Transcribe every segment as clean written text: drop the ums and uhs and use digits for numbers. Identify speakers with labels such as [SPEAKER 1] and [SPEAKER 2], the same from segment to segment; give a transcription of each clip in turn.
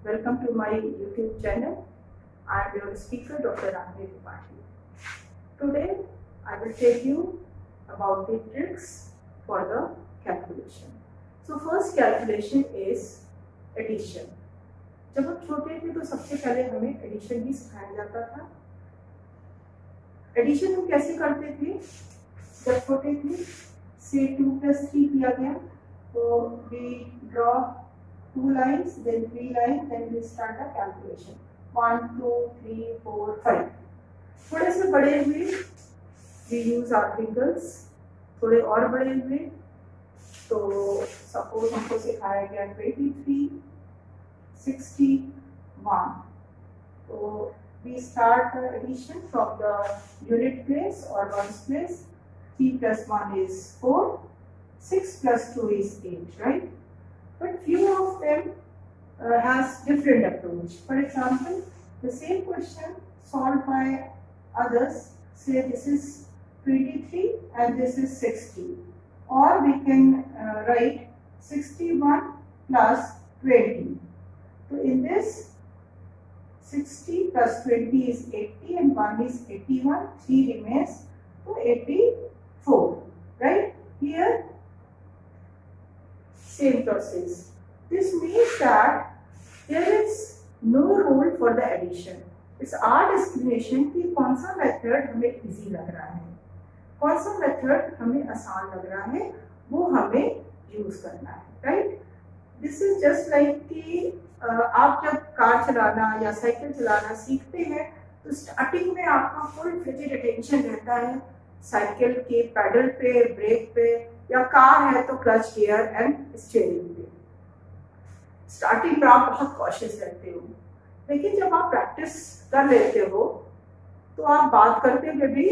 [SPEAKER 1] Welcome to my YouTube channel. I am your speaker, Dr. Rani Tripathi. Today, I will tell you about the tricks for the calculation. So, first calculation is addition. जब हम छोटे थे तो सबसे पहले हमें addition ही सिखाया जाता था. एडिशन हम कैसे करते थे जब छोटे थे? से 2 + 3 किया गया तो we draw 2 lines, then 3 lines, then we start the calculation. 1, 2, 3, 4, 5. थोड़े से बड़े हुए we use our fingers. थोड़े और बड़े हुए तो सपोज हमको सिखाया गया 23, 61. तो we start the addition from the unit place or ones place. 3 + 1 is 4, 6 + 2 is 8, right? But few of them has different approach. For example, the same question solved by others, say this is 23 and this is 60, or we can write 61 + 20. So in this 60 + 20 is 80 and 1 is 81, 3 remains, so 84, right? Here same process. This means that there is no rule for the addition. It's our discrimination कि कौन सा method हमें easy लग रहा है, कौन सा method हमें आसान लग रहा है, वो हमें यूज करना है, right? This is just like कि आप जब कार चलाना या साइकिल चलाना सीखते हैं तो स्टार्टिंग में आपका फुल फिजिड अटेंशन रहता है साइकिल के पैडल पे, ब्रेक पे, या कार है तो क्लच गियर एंड स्टीयरिंग पे. स्टार्टिंग में आप बहुत कॉशियस रहते हो, लेकिन जब आप प्रैक्टिस कर लेते हो तो आप बात करते हुए भी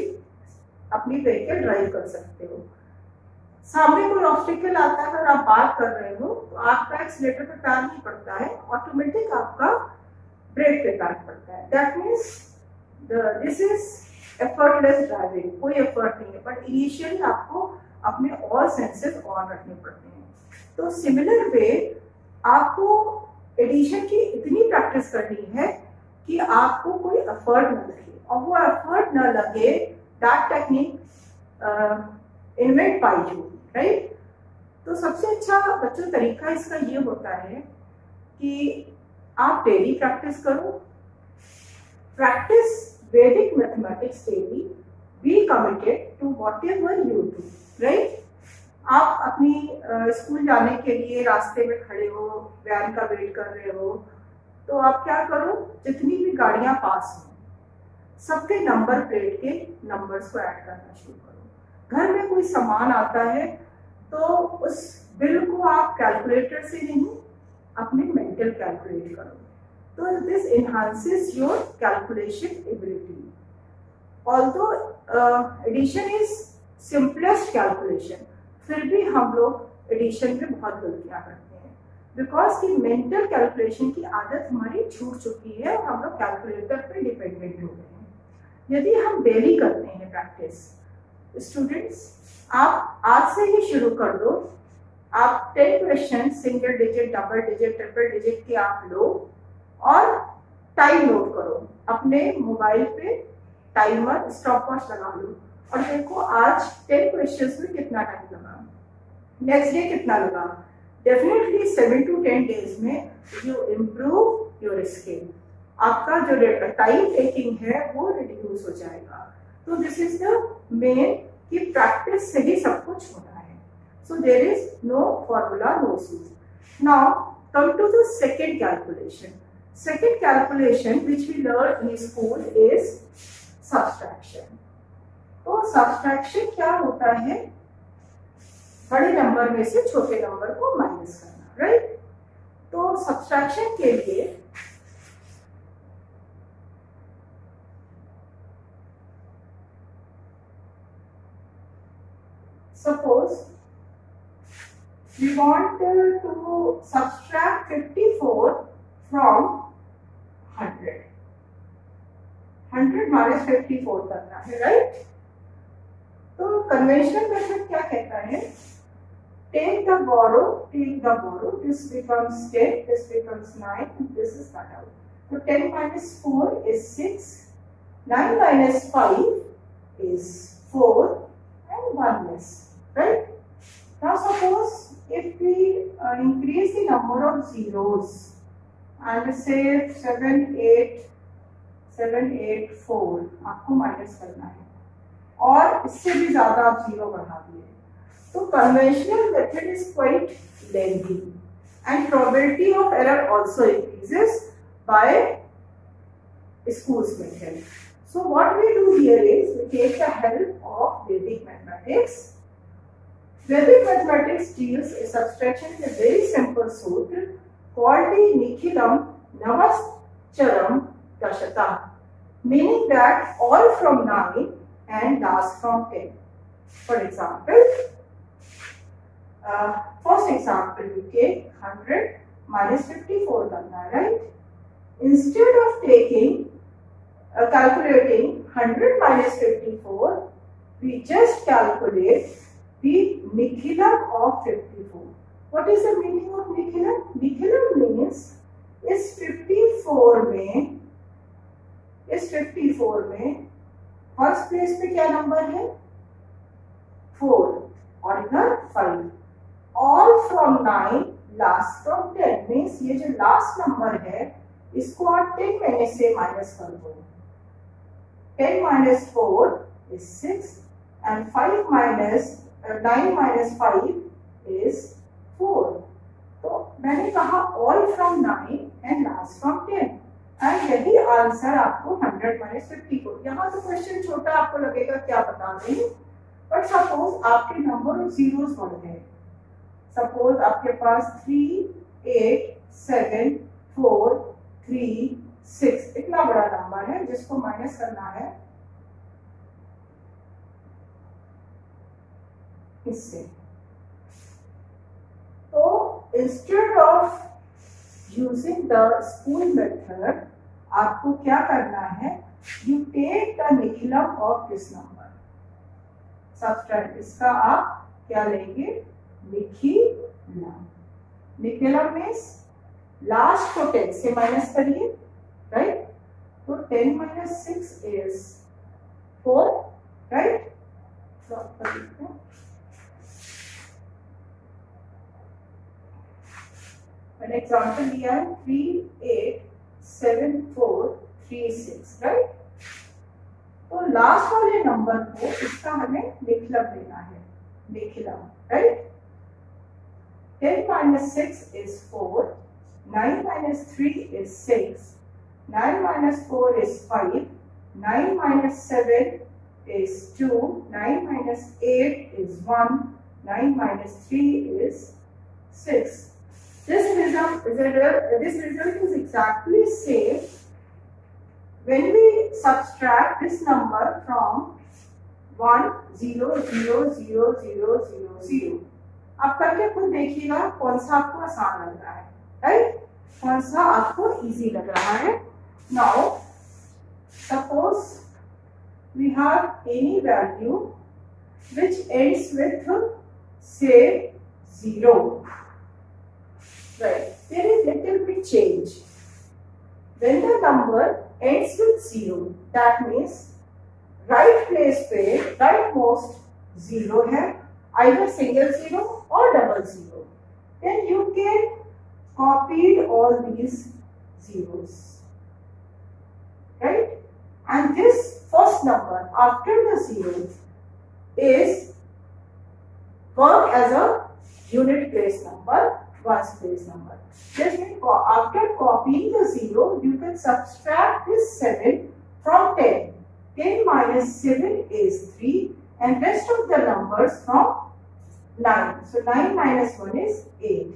[SPEAKER 1] अपनी व्हीकल ड्राइव कर सकते हो. सामने कोई ऑब्स्टिकल आता है, अगर आप बात कर रहे हो तो आपका एक्सीलेटर पे पैर नहीं पड़ता है, ऑटोमेटिक आपका ब्रेक पे पैर पड़ता है. That means this is effortless driving. कोई एफर्ट नहीं है, बट इनिशियली आपको अपने ऑल सेंसेस ऑन रखने पड़ते हैं. तो सिमिलर वे आपको एडिशन की इतनी प्रैक्टिस करनी है कि आपको कोई एफर्ट न लगे, और वो एफर्ट न लगे that technique invent by you, right? तो सबसे अच्छा बच्चों तरीका इसका ये होता है कि आप डेली प्रैक्टिस करो. Practice Vedic mathematics daily. Be committed to whatever you do, right? आप अपनी स्कूल जाने के लिए रास्ते में खड़े हो, वैन का वेट कर रहे हो, तो आप क्या करो, जितनी भी गाड़ियां पास हो सबके नंबर प्लेट के नंबर्स को ऐड करना शुरू करो. घर में कोई सामान आता है तो उस बिल को आप कैलकुलेटर से नहीं अपने मेंटल कैलकुलेट करो. तो this enhances your calculation ability. Although addition is simplest calculation, फिर भी हम लोग एडिशन में बहुत गलतियां करते हैं बिकॉज की मेंटल कैलकुलेशन की आदत हमारी छूट चुकी है और हम लोग कैलकुलेटर पे डिपेंडेंट हो गए हैं. यदि हम डेली करते हैं प्रैक्टिस, स्टूडेंट्स आप आज से ही शुरू कर दो. आप 10 question single digit, double digit, triple digit के आप लो और टाइम नोट करो. अपने मोबाइल पे टाइमर स्टॉप वॉच लगा लो और देखो आज 10 क्वेश्चंस में कितना टाइम लगा, नेक्स्ट डे कितना लगा. डेफिनेटली 7 to 10 डेज में यू इम्प्रूव योर स्किल. आपका जो टाइम टेकिंग है वो रिड्यूस हो जाएगा. तो दिस इज द मेन कि प्रैक्टिस से ही सब कुछ होना है. So there is no formula, no suit. Now come to the second calculation. Second calculation which we learned in school is subtraction. तो subtraction क्या होता है? बड़े नंबर में से छोटे नंबर को माइनस करना, राइट? तो subtraction के लिए suppose we want to subtract 54 from 100. 100 - 54 करना है, राइट? तो कन्वेंशनल मेथड क्या कहता है take the borrow, this becomes 10, this becomes 9, and this is cut out. So 10 minus 4 is 6, 9 minus 5 is 4, and 1 less, right? Now suppose if we increase the number of zeros and say 7, 8, 4 आपको minus करना है और इससे भी ज़्यादा आप zero बढ़ा दिए तो conventional method is quite lengthy and probability of error also increases by School's method. So what we do here is we take the help of Vedic mathematics. Vedic mathematics deals a subtraction in a very simple sutra called the Nikhilam Navascharam Dashata, meaning that all from 9 and last from 10. For example, first example we take 100 minus 54 करना, right? Instead of taking calculating 100 minus 54, we just calculate the Nikhilam of 54. What is the meaning of Nikhilam? Nikhilam means इस 54 में first place पे क्या number है 4 और इधर 5. All from 9 last from 10 means ये जो लास्ट नंबर है इसको आप 10 में से माइनस कर दो. 10 minus 4 is 6 and 9 minus 5 is 4. तो मैंने कहा all from 9 and last from 10 and यही आंसर आपको 100 minus 54. यहाँ तो क्वेश्चन छोटा आपको लगेगा क्या बता रहे हैं बट सपोज आपके नंबर ऑफ जीरोस बढ़ गए. सपोज आपके पास 3, 8, 7, 4, 3, 6 इतना बड़ा नंबर है जिसको माइनस करना है इससे. तो instead of using the school method आपको क्या करना है you take the Nikhilam of this number subtract. इसका आप क्या लेंगे निखिलम. निखिलम मीन्स लास्ट को 10 से माइनस करिए, राइट? तो 10 minus 6 is 4, right? An example लिया है 3, 8, 7, 4, 3, 6, राइट? तो लास्ट वाले नंबर को इसका हमें निखिलम लेना है, Nikhilam, right? 10 minus 6 is 4, 9 minus 3 is 6, 9 minus 4 is 5, 9 minus 7 is 2, 9 minus 8 is 1, 9 minus 3 is 6. This result is exactly same when we subtract this number from 1, 0, 0, 0, 0, 0, 0. आप करके खुद देखिएगा कौन सा आपको आसान लग रहा है, राइट? कौन सा आपको इजी लग रहा है. Now, suppose we have any value which ends with say 0. Right. There is little bit change. When the number ends with 0, that means right place पे rightmost 0 है, either single 0 or double 0. Then you can copy all these zeros, right? And this first number after the 0 is work as a unit place number. Ones place number. Just after copying the 0, you can subtract this 7 from 10. 10 minus 7 is 3 and rest of the numbers from 9. So 9 minus 1 is 8.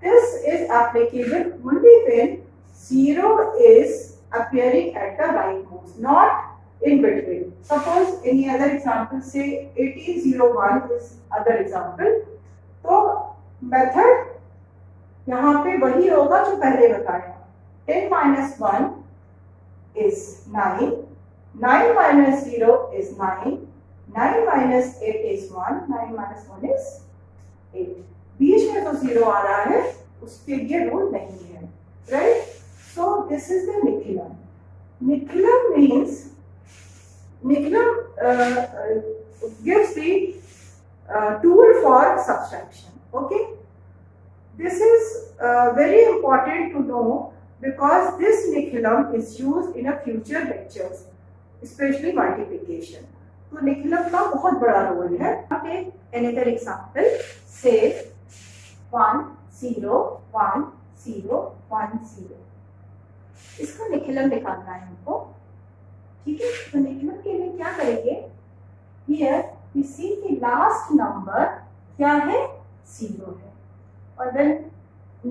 [SPEAKER 1] This is applicable only when 0 is appearing at the rightmost, not in between. Suppose any other example, say 1801 is other example. तो method यहाँ पे वही होगा जो पहले बताया. 10 minus 1 is 9, 9 minus 0 is 9, 9 minus 8 is 1, 9 minus 1 is 8। बीच में जो 0 आ रहा है उसके लिए रूल नहीं है, right? So this is the Nikhilam. Nichilum means Nichilum gives the tool for subtraction. Okay, this is very important to know because this Nichilum is used in a future lectures, especially multiplication. तो Nichilum का बहुत बड़ा role है. Take another example. Say 1 0 1 0 1 0. इसका निखिलम निकालना है हमको, ठीक है? तो निखिलम के लिए क्या करेंगे? हियर वी सी कि लास्ट नंबर क्या है? 0 है, और when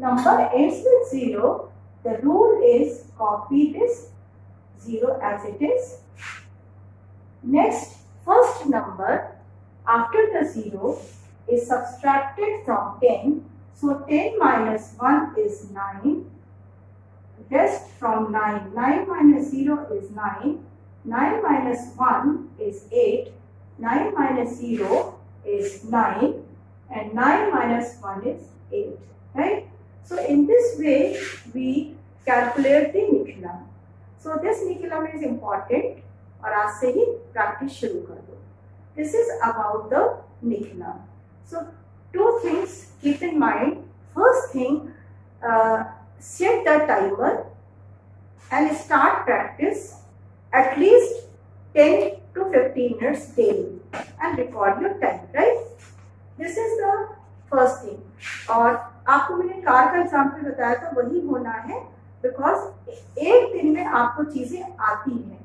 [SPEAKER 1] number ends with 0 the rule is copy this 0 as it is. Next, first number after the 0 is subtracted from 10, so 10 minus 1 is 9. Rest from 9. 9 minus 0 is 9. 9 minus 1 is 8. 9 minus 0 is 9. And 9 minus 1 is 8. Right? So in this way, we calculate the nichilum. So this nichilum is important. और आज से ही practice शुरू कर दो. This is about the nichilum. So two things keep in mind. First thing, set the timer and start practice at least 10 to 15 minutes daily and record your time, right? This is the first thing. और आपको मैंने car का example बताया था, वही होना है, because एक दिन में आपको चीजें आती हैं,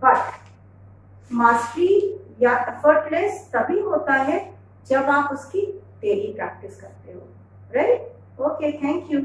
[SPEAKER 1] बट मास्टरी या एफर्टलेस तभी होता है जब आप उसकी डेली प्रैक्टिस करते हो, राइट? Okay, thank you.